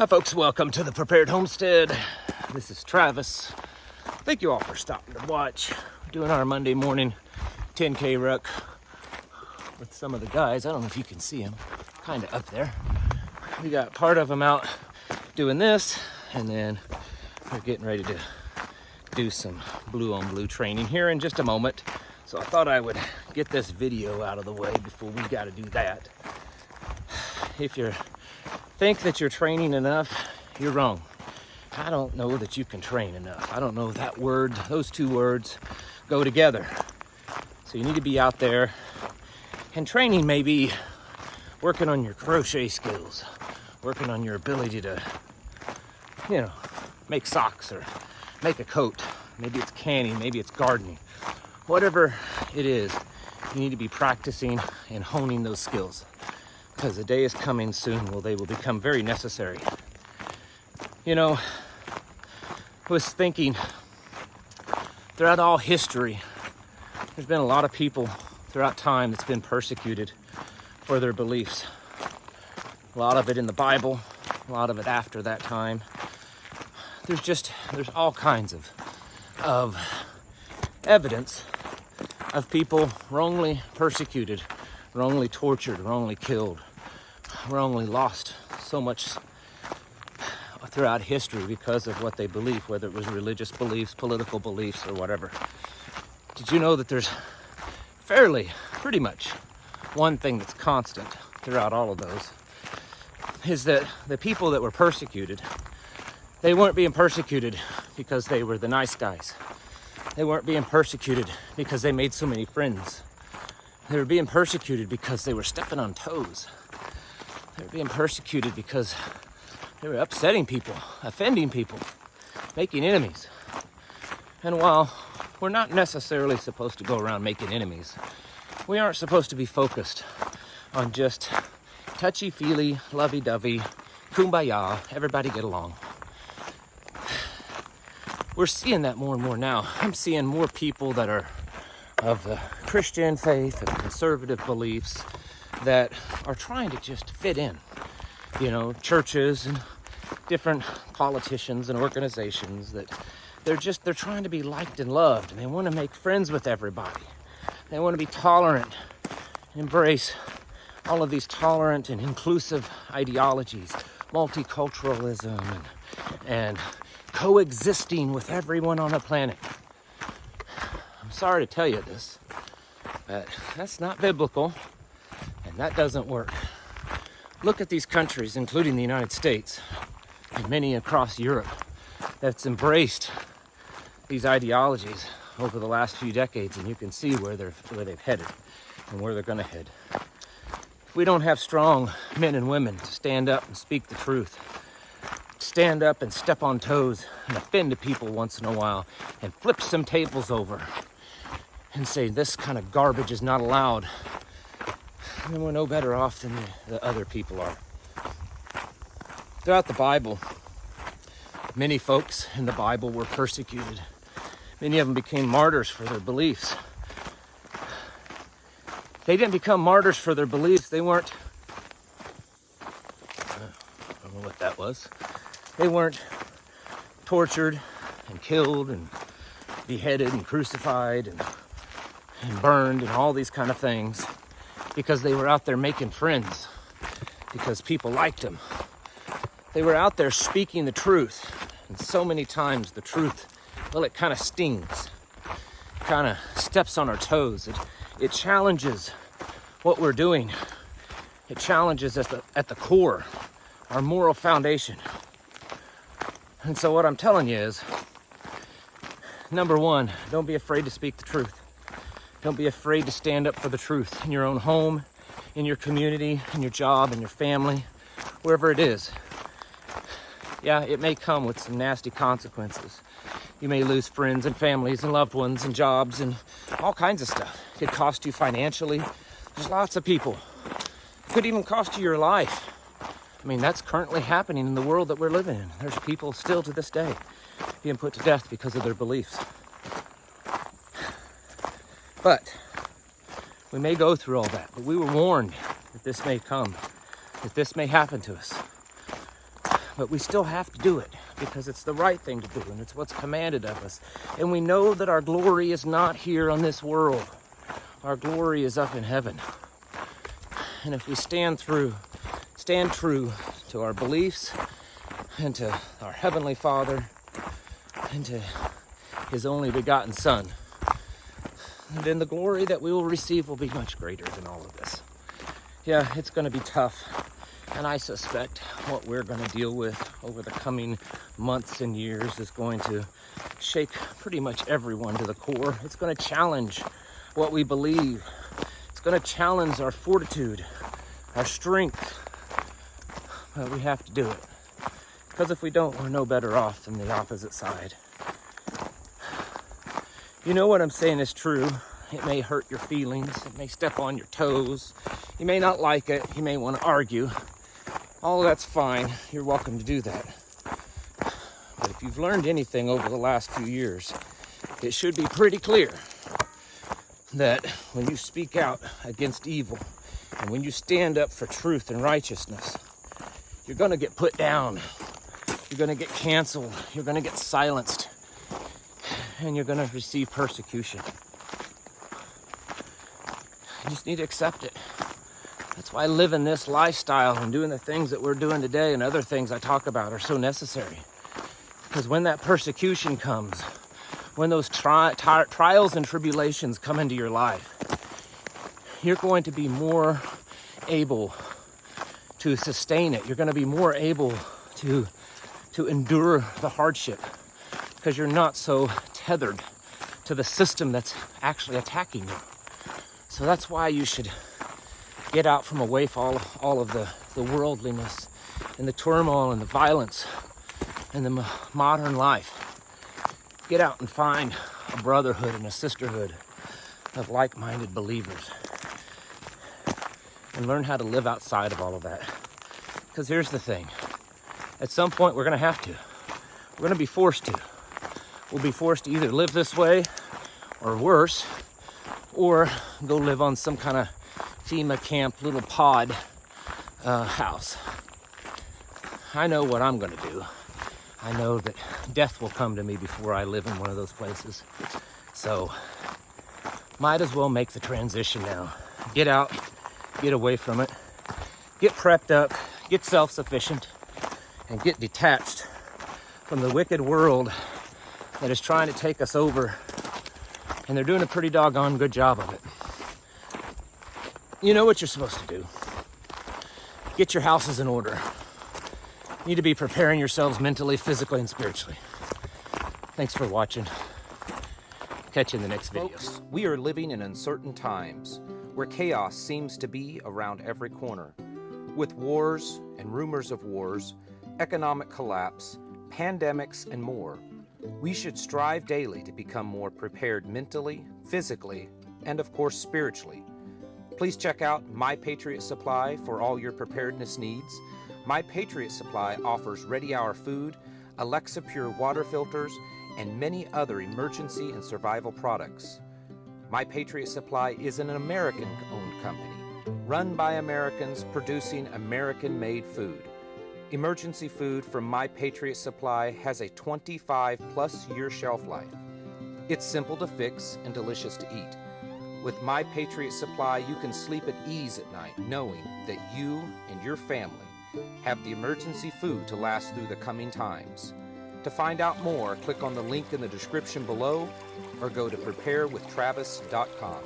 Hi folks, welcome to the Prepared Homestead. This is Travis. Thank you all for stopping to watch. We're doing our Monday morning 10K ruck with some of the guys. I don't know if you can see them, kind of up there. We got part of them out doing this, and then we're getting ready to do some blue on blue training here in just a moment. So I thought I would get this video out of the way before we got to do that. If you think that you're training enough, you're wrong. I don't know that you can train enough. I don't know if that word, those two words go together. So you need to be out there, and training may be working on your crochet skills, working on your ability to, make socks or make a coat. Maybe it's canning, maybe it's gardening. Whatever it is, you need to be practicing and honing those skills, because the day is coming soon where they will become very necessary. I was thinking, throughout all history, there's been a lot of people throughout time that's been persecuted for their beliefs. A lot of it in the Bible, a lot of it after that time. There's all kinds of evidence of people wrongly persecuted, wrongly tortured, wrongly killed, wrongly lost so much throughout history because of what they believe, whether it was religious beliefs, political beliefs, or whatever. Did you know that there's pretty much one thing that's constant throughout all of those is that the people that were persecuted, they weren't being persecuted because they were the nice guys. They weren't being persecuted because they made so many friends. They were being persecuted because they were stepping on toes. They were being persecuted because they were upsetting people, offending people, making enemies. And while we're not necessarily supposed to go around making enemies, we aren't supposed to be focused on just touchy-feely, lovey-dovey, kumbaya, everybody get along. We're seeing that more and more now. I'm seeing more people that are of the Christian faith and conservative beliefs that are trying to just fit in. Churches and different politicians and organizations that they're trying to be liked and loved, and they want to make friends with everybody. They want to be tolerant and embrace all of these tolerant and inclusive ideologies, multiculturalism and coexisting with everyone on the planet. I'm sorry to tell you this, but that's not biblical, and that doesn't work. Look at these countries, including the United States and many across Europe, that's embraced these ideologies over the last few decades, and you can see where they've headed and where they're going to head. If we don't have strong men and women to stand up and speak the truth, stand up and step on toes and offend people once in a while and flip some tables over and say this kind of garbage is not allowed, then we're no better off than the other people are. Throughout the Bible, many folks in the Bible were persecuted. Many of them became martyrs for their beliefs. They didn't become martyrs for their beliefs. They weren't, I don't know what that was. They weren't tortured and killed and beheaded and crucified and burned and all these kind of things because they were out there making friends, because people liked them. They were out there speaking the truth. And so many times the truth, it kind of stings, kind of steps on our toes. It challenges what we're doing. It challenges us at the core, our moral foundation. And so what I'm telling you is, number one, don't be afraid to speak the truth. Don't be afraid to stand up for the truth in your own home, in your community, in your job, in your family, wherever it is. Yeah, it may come with some nasty consequences. You may lose friends and families and loved ones and jobs and all kinds of stuff. It could cost you financially. There's lots of people. It could even cost you your life. That's currently happening in the world that we're living in. There's people still to this day being put to death because of their beliefs. But we may go through all that, but we were warned that this may come, that this may happen to us. But we still have to do it because it's the right thing to do and it's what's commanded of us. And we know that our glory is not here on this world. Our glory is up in heaven. And if we stand true to our beliefs and to our Heavenly Father and to His only begotten Son, then the glory that we will receive will be much greater than all of this. Yeah, it's going to be tough. And I suspect what we're going to deal with over the coming months and years is going to shake pretty much everyone to the core. It's going to challenge what we believe. It's going to challenge our fortitude, our strength. But we have to do it. Because if we don't, we're no better off than the opposite side. You know what I'm saying is true. It may hurt your feelings. It may step on your toes. You may not like it. You may want to argue. All of that's fine. You're welcome to do that. But if you've learned anything over the last few years, it should be pretty clear that when you speak out against evil and when you stand up for truth and righteousness, you're going to get put down. You're going to get canceled. You're going to get silenced. And you're going to receive persecution. You just need to accept it. That's why living this lifestyle and doing the things that we're doing today and other things I talk about are so necessary. Because when that persecution comes, when those trials and tribulations come into your life, you're going to be more able to sustain it. You're going to be more able to endure the hardship because you're not so tethered to the system that's actually attacking you. So that's why you should get out from away from all of the worldliness and the turmoil and the violence and the modern life. Get out and find a brotherhood and a sisterhood of like-minded believers and learn how to live outside of all of that. Because here's the thing. At some point, we're going to have to. We're going to be forced to. We'll be forced to either live this way or worse, or go live on some kind of FEMA camp little pod house. I know what I'm going to do. I know that death will come to me before I live in one of those places. So, might as well make the transition now. Get out, get away from it, get prepped up, get self-sufficient, and get detached from the wicked world that is trying to take us over. And they're doing a pretty doggone good job of it. You know what you're supposed to do. Get your houses in order. You need to be preparing yourselves mentally, physically, and spiritually. Thanks for watching. Catch you in the next video. Folks, we are living in uncertain times where chaos seems to be around every corner. With wars and rumors of wars, economic collapse, pandemics, and more, we should strive daily to become more prepared mentally, physically, and of course spiritually. Please check out My Patriot Supply for all your preparedness needs. My Patriot Supply offers Ready Hour food, Alexa Pure water filters, and many other emergency and survival products. My Patriot Supply is an American-owned company, run by Americans producing American-made food. Emergency food from My Patriot Supply has a 25-plus year shelf life. It's simple to fix and delicious to eat. With My Patriot Supply, you can sleep at ease at night, knowing that you and your family have the emergency food to last through the coming times. To find out more, click on the link in the description below or go to preparewithtravis.com.